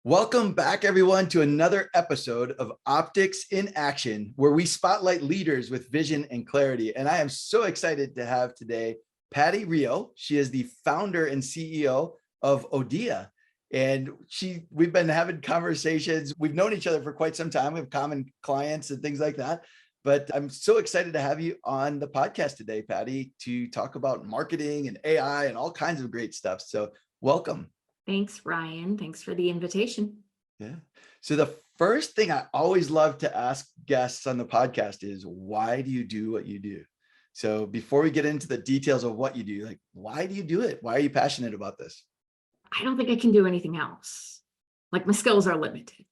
Welcome back, everyone, to another episode of Optics in Action, where we spotlight leaders with vision and clarity. And I am so excited to have today Patty Rioux. She is the founder and CEO of ODEA. And we've been having conversations. We've known each other for quite some time. We have common clients and things like that. But I'm so excited to have you on the podcast today, Patty, to talk about marketing and AI and all kinds of great stuff. So welcome. Thanks, Ryan. Thanks for the invitation. Yeah. So the first thing I always love to ask guests on the podcast is, why do you do what you do? So before we get into the details of what you do, why do you do it? Why are you passionate about this? I don't think I can do anything else. My skills are limited,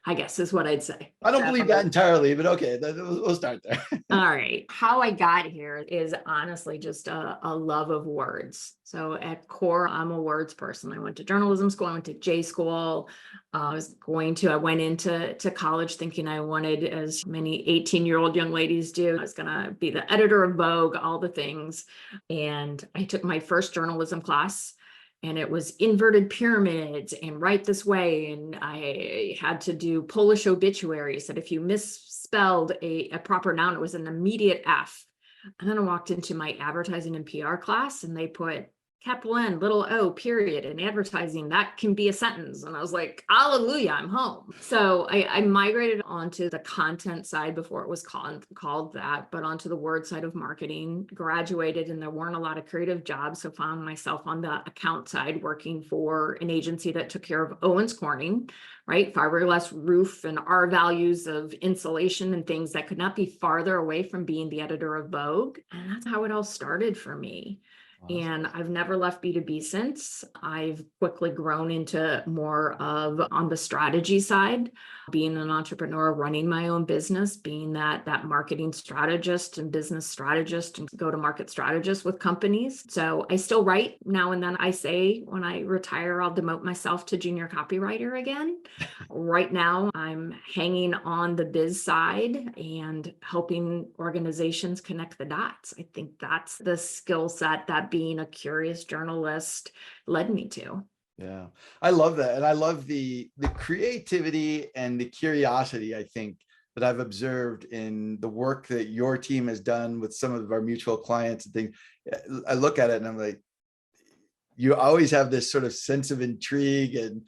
I guess is what I'd say. I don't believe that entirely, but okay, we'll start there. All right. How I got here is honestly just a love of words. So at core, I'm a words person. I went to journalism school. I went to J school. I went into college thinking I wanted, as many 18-year-old young ladies do, I was going to be the editor of Vogue, all the things. And I took my first journalism class. And it was inverted pyramids and write this way. And I had to do Polish obituaries that if you misspelled a proper noun, it was an immediate F. And then I walked into my advertising and PR class and they put capital N, little o, period, and advertising, that can be a sentence. And I was like, hallelujah, I'm home. So I migrated onto the content side before it was called that, but onto the word side of marketing, graduated, and there weren't a lot of creative jobs. So found myself on the account side working for an agency that took care of Owens Corning, right? Fiberglass roof and our values of insulation and things that could not be farther away from being the editor of Vogue. And that's how it all started for me. And I've never left B2B since. I've quickly grown into more of on the strategy side, being an entrepreneur, running my own business, being that marketing strategist and business strategist and go-to-market strategist with companies. So I still write now and then. I say when I retire, I'll demote myself to junior copywriter again. Right now, I'm hanging on the biz side and helping organizations connect the dots. I think that's the skill set that being a curious journalist led me to. Yeah, I love that. And I love the creativity and the curiosity, I think, that I've observed in the work that your team has done with some of our mutual clients and things. I look at it and I'm like, you always have this sort of sense of intrigue, and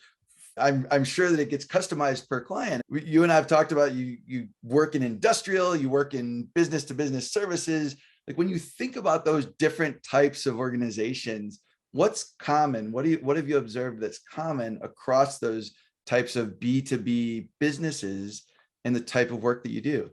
I'm sure that it gets customized per client. You and I have talked about you work in industrial, you work in business to business services. Like when you think about those different types of organizations, what's common? What have you observed that's common across those types of B2B businesses and the type of work that you do?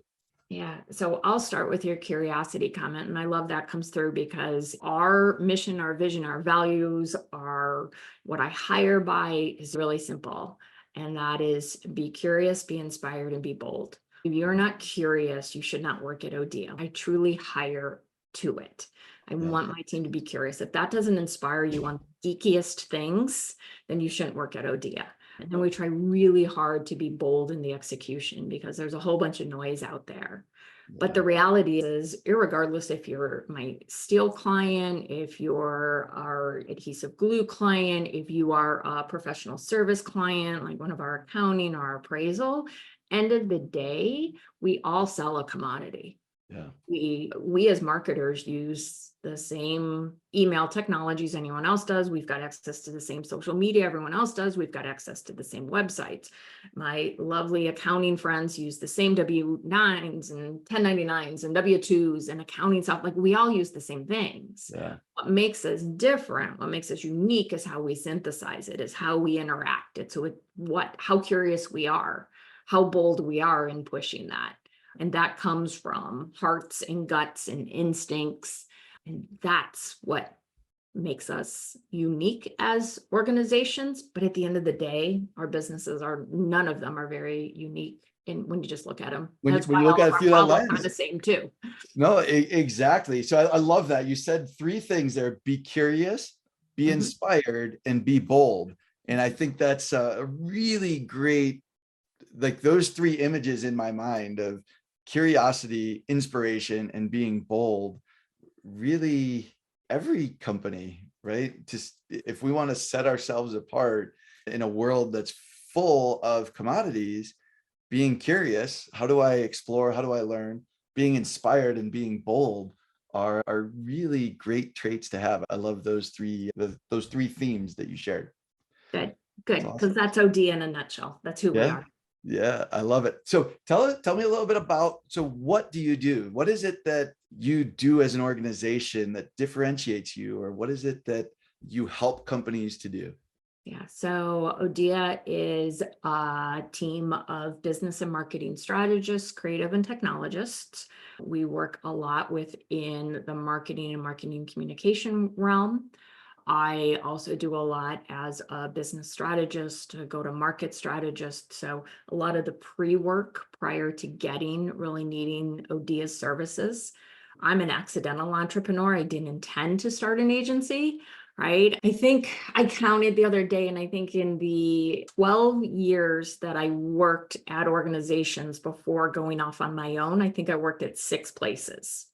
Yeah. So I'll start with your curiosity comment. And I love that comes through because our mission, our vision, our values are what I hire by is really simple. And that is be curious, be inspired, and be bold. If you're not curious, you should not work at ODEA. I truly hire to it. I want my team to be curious. If that doesn't inspire you on the geekiest things, then you shouldn't work at ODEA. And then we try really hard to be bold in the execution because there's a whole bunch of noise out there. But the reality is, irregardless if you're my steel client, if you're our adhesive glue client, if you are a professional service client, like one of our accounting or our appraisal, end of the day, we all sell a commodity. Yeah. We as marketers use the same email technologies anyone else does. We've got access to the same social media everyone else does. We've got access to the same websites. My lovely accounting friends use the same W-9s and 1099s and W-2s and accounting software. Like we all use the same things. Yeah. What makes us different, what makes us unique is how we synthesize it, is how we interact. It's how curious we are, how bold we are in pushing that. And that comes from hearts and guts and instincts. And that's what makes us unique as organizations. But at the end of the day, our businesses none of them are very unique. And when you just look at them, when you look at it through that lens, kind of the same too. No, exactly. So I love that. You said three things there: be curious, be inspired, and be bold. And I think that's a really great, like those three images in my mind of curiosity, inspiration, and being bold. Really, every company, right? Just if we want to set ourselves apart in a world that's full of commodities, being curious, how do I explore, how do I learn, being inspired and being bold are really great traits to have. I love those three themes that you shared. Good, That's good, because awesome. that's ODEA in a nutshell. That's who we Yeah. are. Yeah, I love it. So tell me a little bit about, so what do you do? What is it that you do as an organization that differentiates you, or what is it that you help companies to do? Yeah, so ODEA is a team of business and marketing strategists, creative and technologists. We work a lot within the marketing and marketing communication realm. I also do a lot as a business strategist, a go-to-market strategist. So a lot of the pre-work prior to really needing ODEA's services. I'm an accidental entrepreneur. I didn't intend to start an agency, right? I think I counted the other day, and I think in the 12 years that I worked at organizations before going off on my own, I think I worked at 6 places.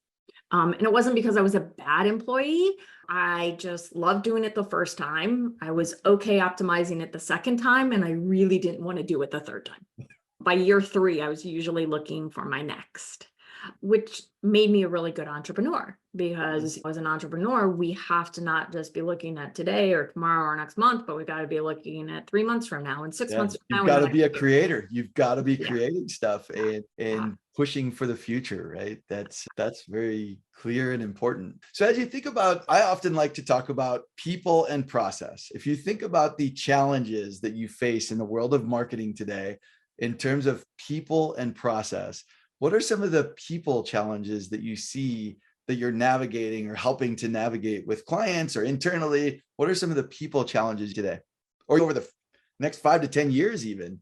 And it wasn't because I was a bad employee. I just loved doing it the first time. I was okay optimizing it the second time, and I really didn't want to do it the third time. By year 3, I was usually looking for my next, which made me a really good entrepreneur, because as an entrepreneur, we have to not just be looking at today or tomorrow or next month, but we got to be looking at 3 months from now and 6 Yeah, months from you've now and got the to next be a year. creator. You've got to be Yeah, creating stuff yeah, and yeah. pushing for the future, right? That's very clear and important. So as you think about, I often like to talk about people and process. If you think about the challenges that you face in the world of marketing today, in terms of people and process, what are some of the people challenges that you see that you're navigating or helping to navigate with clients or internally? What are some of the people challenges today, or over the next 5 to 10 years even?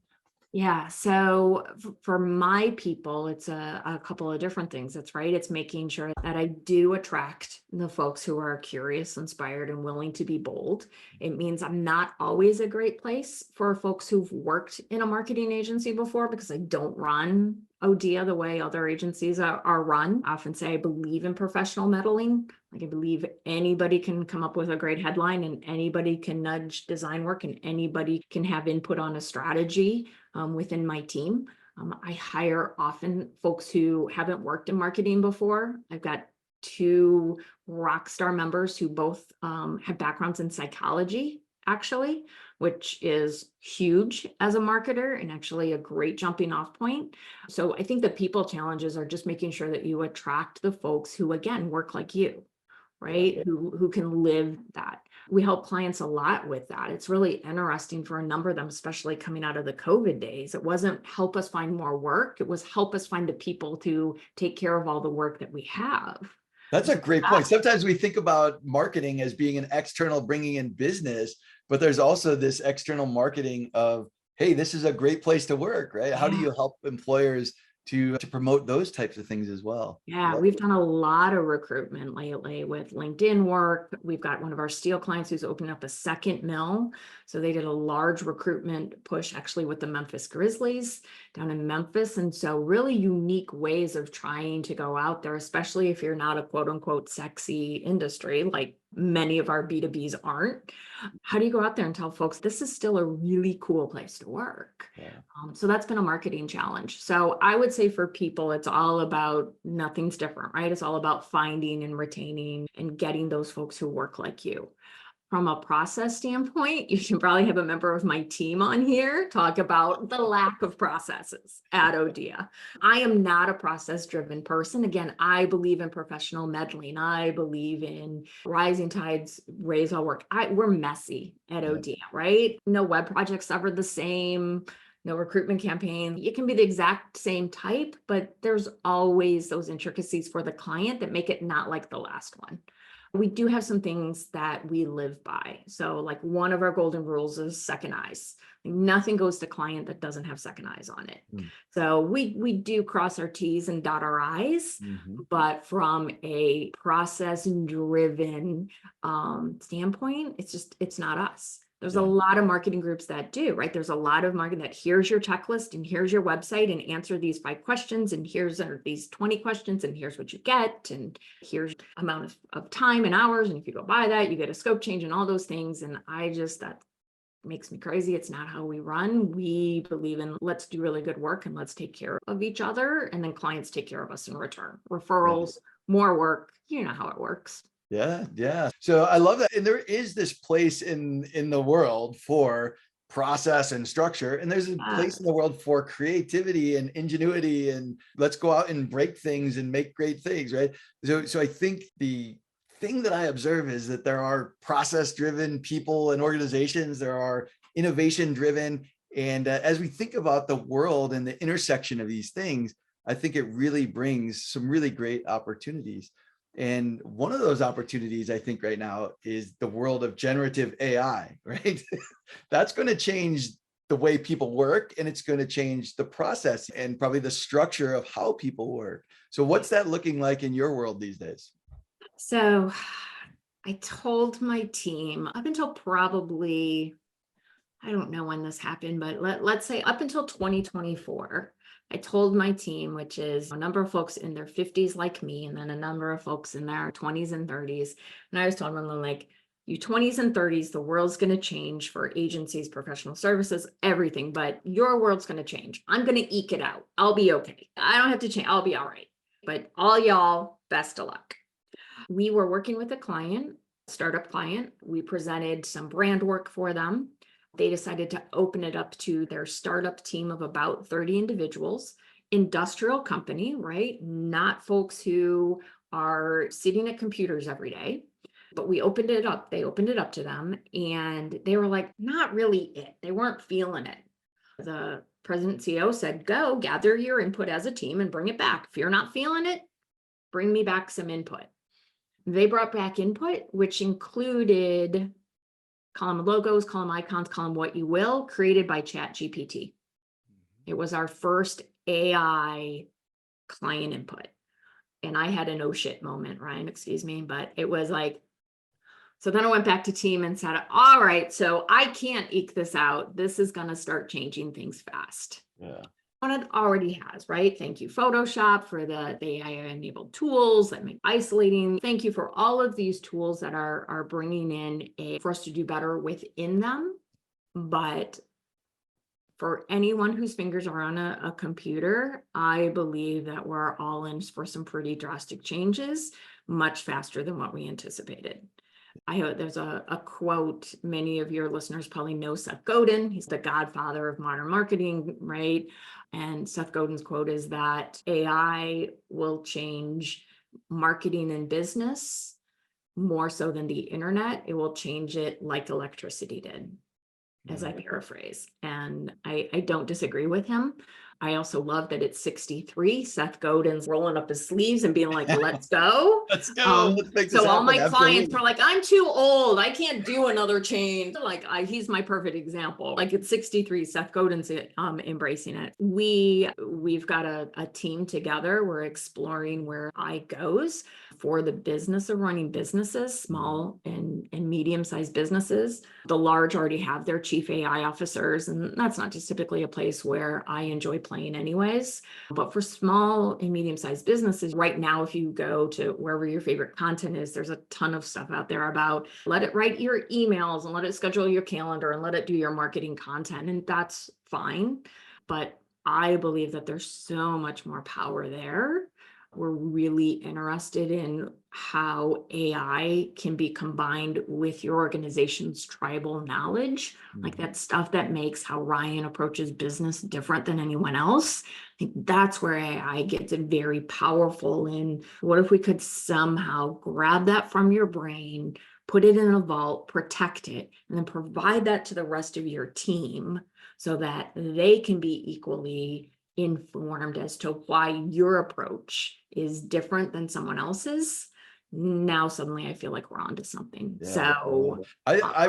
Yeah, so for my people, it's a couple of different things. That's right. It's making sure that I do attract the folks who are curious, inspired, and willing to be bold. It means I'm not always a great place for folks who've worked in a marketing agency before, because I don't run ODEA the way other agencies are run. I often say I believe in professional meddling. Like, I believe anybody can come up with a great headline, and anybody can nudge design work, and anybody can have input on a strategy within my team. I hire often folks who haven't worked in marketing before. I've got 2 rock star members who both have backgrounds in psychology, actually, which is huge as a marketer and actually a great jumping off point. So I think the people challenges are just making sure that you attract the folks who, again, work like you, Yeah. right? Who can live that. We help clients a lot with that. It's really interesting for a number of them, especially coming out of the COVID days. It wasn't help us find more work. It was help us find the people to take care of all the work that we have. That's a So great point. Sometimes we think about marketing as being an external bringing in business, but there's also this external marketing of, hey, this is a great place to work, right? How do yeah. you help employers to promote those types of things as well? Yeah, we've done a lot of recruitment lately with LinkedIn work. We've got one of our steel clients who's opened up a second mill. So they did a large recruitment push actually with the Memphis Grizzlies down in Memphis. And so really unique ways of trying to go out there, especially if you're not a quote unquote sexy industry, like many of our B2Bs aren't. How do you go out there and tell folks this is still a really cool place to work? Yeah. So that's been a marketing challenge. So I would say for people, it's all about nothing's different, right? It's all about finding and retaining and getting those folks who work like you. From a process standpoint, you should probably have a member of my team on here talk about the lack of processes at ODEA. I am not a process-driven person. Again, I believe in professional meddling. I believe in rising tides raise all work. We're messy at Yeah. ODEA, right? No web projects ever the same. No recruitment campaign. It can be the exact same type, but there's always those intricacies for the client that make it not like the last one. We do have some things that we live by. So like one of our golden rules is second eyes. Nothing goes to client that doesn't have second eyes on it. Mm. So we do cross our T's and dot our I's, Mhm. but from a process driven standpoint, it's not us. There's a Yeah. lot of marketing groups that do, right? There's a lot of marketing that here's your checklist and here's your website and answer these 5 questions and here's these 20 questions and here's what you get and here's amount of time and hours. And if you go by that, you get a scope change and all those things. And that makes me crazy. It's not how we run. We believe in let's do really good work and let's take care of each other. And then clients take care of us in return. Referrals, more work. You know how it works. Yeah, yeah. So I love that. And there is this place in the world for process and structure. And there's a place in the world for creativity and ingenuity and let's go out and break things and make great things, right? So I think the thing that I observe is that there are process-driven people and organizations, there are innovation-driven. And as we think about the world and the intersection of these things, I think it really brings some really great opportunities. And one of those opportunities, I think right now is the world of generative AI, right? That's going to change the way people work and it's going to change the process and probably the structure of how people work. So what's that looking like in your world these days? So I told my team up until probably, I don't know when this happened, but let's say up until 2024, I told my team, which is a number of folks in their 50s like me, and then a number of folks in their 20s and 30s. And I was telling them, like, you 20s and 30s, the world's going to change for agencies, professional services, everything, but your world's going to change. I'm going to eke it out. I'll be okay. I don't have to change. I'll be all right. But all y'all, best of luck. We were working with a client, startup client. We presented some brand work for them. They decided to open it up to their startup team of about 30 individuals, industrial company, right? Not folks who are sitting at computers every day. But we opened it up. They opened it up to them and they were like, not really it. They weren't feeling it. The president CEO said, go gather your input as a team and bring it back. If you're not feeling it, bring me back some input. They brought back input, which included column logos, column icons, column what you will, created by ChatGPT. It was our first AI client input. And I had an oh shit moment, Ryan, excuse me, but it was like, so then I went back to team and said, all right, so I can't eke this out. This is going to start changing things fast. Yeah. And it already has, right? Thank you, Photoshop, for the AI-enabled tools that make isolating. Thank you for all of these tools that are bringing in for us to do better within them. But for anyone whose fingers are on a computer, I believe that we're all in for some pretty drastic changes, much faster than what we anticipated. There's a quote, many of your listeners probably know Seth Godin. He's the godfather of modern marketing, right? And Seth Godin's quote is that AI will change marketing and business more so than the internet. It will change it like electricity did, as I paraphrase. And I don't disagree with him. I also love that it's 63. Seth Godin's rolling up his sleeves and being like, let's go. Let's go. Let's make this So all happen. my clients Absolutely. were like, I'm too old. I can't do another change. Like he's my perfect example. Like at 63, Seth Godin's embracing it. We've got a team together. We're exploring where AI goes for the business of running businesses, small and medium-sized businesses. The large already have their chief AI officers, and that's not just typically a place where I enjoy playing anyways. But for small and medium-sized businesses, right now, if you go to wherever your favorite content is, there's a ton of stuff out there about let it write your emails and let it schedule your calendar and let it do your marketing content. And that's fine. But I believe that there's so much more power there. We're really interested in how AI can be combined with your organization's tribal knowledge, like that stuff that makes how Ryan approaches business different than anyone else. I think that's where AI gets very powerful. And what if we could somehow grab that from your brain, put it in a vault, protect it, and then provide that to the rest of your team so that they can be equally informed as to why your approach is different than someone else's. Now suddenly I feel like we're onto something. Yeah. So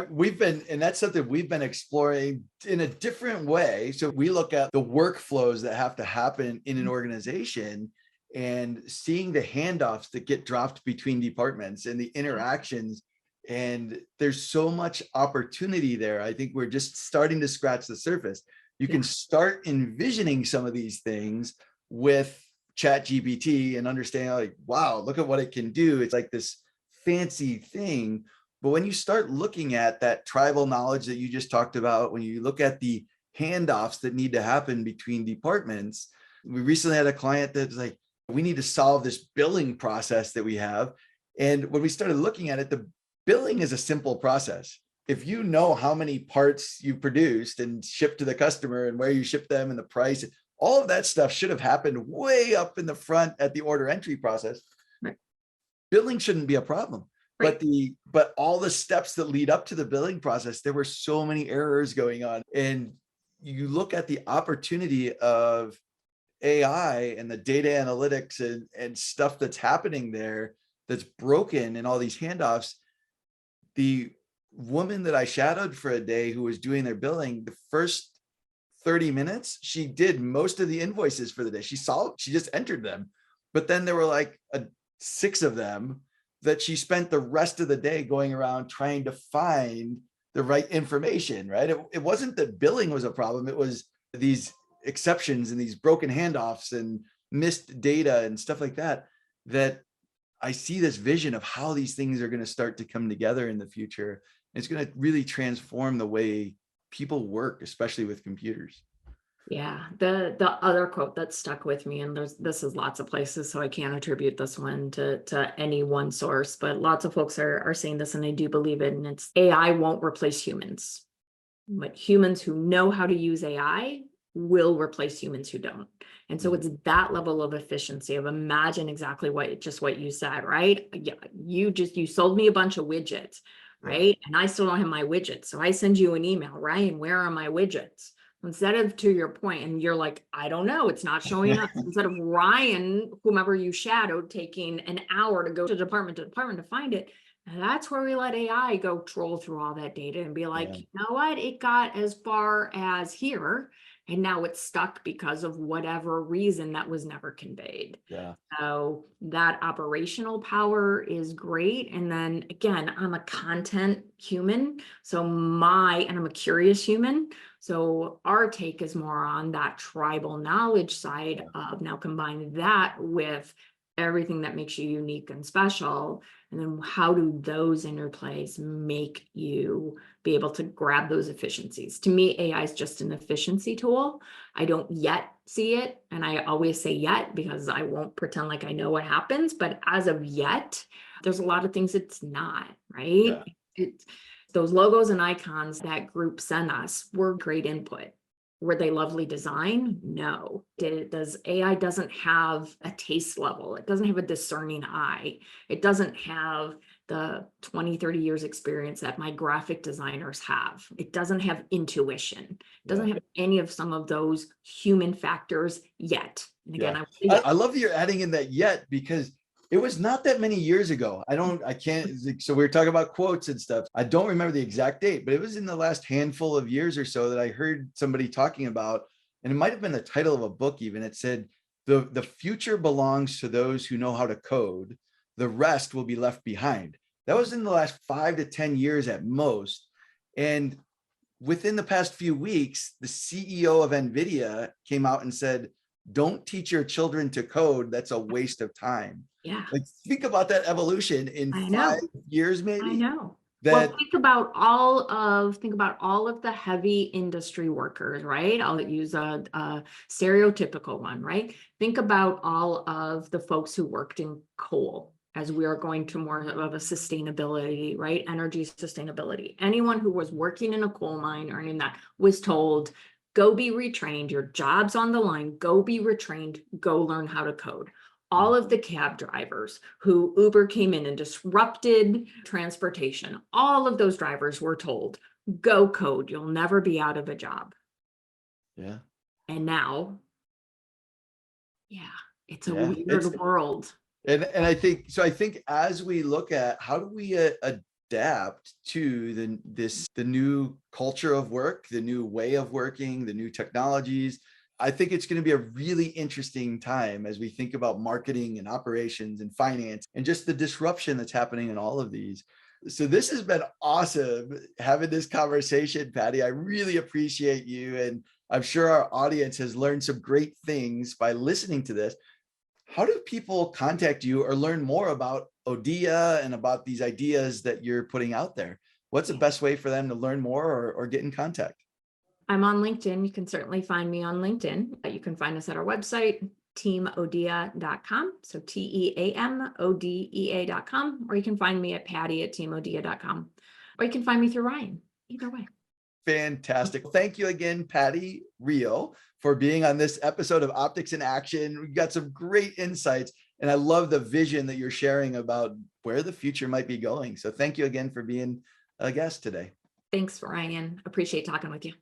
we've been, and that's something we've been exploring in a different way. So we look at the workflows that have to happen in an organization and seeing the handoffs that get dropped between departments and the interactions. And there's so much opportunity there. I think we're just starting to scratch the surface. You can start envisioning some of these things with ChatGPT and understand like, wow, look at what it can do. It's like this fancy thing. But when you start looking at that tribal knowledge that you just talked about, when you look at the handoffs that need to happen between departments, we recently had a client that's like, we need to solve this billing process that we have. And when we started looking at it, the billing is a simple process. If you know how many parts you produced and shipped to the customer and where you ship them and the price, all of that stuff should have happened way up in the front at the order entry process. Right. Billing shouldn't be a problem. Right. But all the steps that lead up to the billing process, there were so many errors going on. And you look at the opportunity of AI and the data analytics and stuff that's happening there that's broken and all these handoffs. The woman that I shadowed for a day who was doing their billing, the first 30 minutes, she did most of the invoices for the day. She just entered them. But then there were like 6 of them that she spent the rest of the day going around trying to find the right information, right? It wasn't that billing was a problem. It was these exceptions and these broken handoffs and missed data and stuff like that, that I see this vision of how these things are going to start to come together in the future. It's going to really transform the way people work, especially with computers. Yeah, the other quote that stuck with me, and this is lots of places, so I can't attribute this one to any one source, but lots of folks are saying this, and I do believe it, and it's AI won't replace humans, but humans who know how to use AI will replace humans who don't. And so it's that level of efficiency of imagine exactly what you said, right? Yeah, you sold me a bunch of widgets, right? And I still don't have my widgets. So I send you an email, right? And where are my widgets? Instead of, to your point, and you're like, I don't know, it's not showing up. Instead of Ryan, whomever you shadowed, taking an hour to go to department to find it. And that's where we let AI go troll through all that data and be like, you know what? It got as far as here, and now it's stuck because of whatever reason that was never conveyed. Yeah. So that operational power is great. And then again, I'm a content human. And I'm a curious human. So our take is more on that tribal knowledge side of now combine that with everything that makes you unique and special. And then how do those interplays make you be able to grab those efficiencies? To me, AI is just an efficiency tool. I don't yet see it. And I always say yet because I won't pretend like I know what happens. But as of yet, there's a lot of things it's not, right? Those logos and icons that group sent us were great input. Were they lovely design? No. Does AI doesn't have a taste level. It doesn't have a discerning eye. It doesn't have the 20, 30 years experience that my graphic designers have. It doesn't have intuition. It doesn't have any of some of those human factors yet. And again, I love that you're adding in that yet, because it was not that many years ago. So we were talking about quotes and stuff. I don't remember the exact date, but it was in the last handful of years or so that I heard somebody talking about, and it might have been the title of a book even. It said, the future belongs to those who know how to code. The rest will be left behind. That was in the last 5 to 10 years at most. And within the past few weeks, the CEO of NVIDIA came out and said, don't teach your children to code. That's a waste of time. Yeah. Like, think about that evolution in 5 years, maybe. I know. Well, think about all of the heavy industry workers, right? I'll use a stereotypical one, right? Think about all of the folks who worked in coal, as we are going to more of a sustainability, right? Energy sustainability. Anyone who was working in a coal mine or any of that was told, go be retrained, your job's on the line, go be retrained, go learn how to code. All of the cab drivers who Uber came in and disrupted transportation, all of those drivers were told, go code, you'll never be out of a job. Yeah. And now, it's a weird world. And I think as we look at how do we adapt to the new culture of work, the new way of working, the new technologies, I think it's going to be a really interesting time as we think about marketing and operations and finance and just the disruption that's happening in all of these. So this has been awesome having this conversation, Patty. I really appreciate you. And I'm sure our audience has learned some great things by listening to this. How do people contact you or learn more about ODEA and about these ideas that you're putting out there. What's the best way for them to learn more or get in contact? I'm on LinkedIn. You can certainly find me on LinkedIn. You can find us at our website, teamodea.com. So TEAMODEA.com, or you can find me at patty@teamodea.com, or you can find me through Ryan. Either way. Fantastic. Thank you again, Patty Rioux, for being on this episode of Optics in Action. We got some great insights, and I love the vision that you're sharing about where the future might be going. So thank you again for being a guest today. Thanks, Ryan. Appreciate talking with you.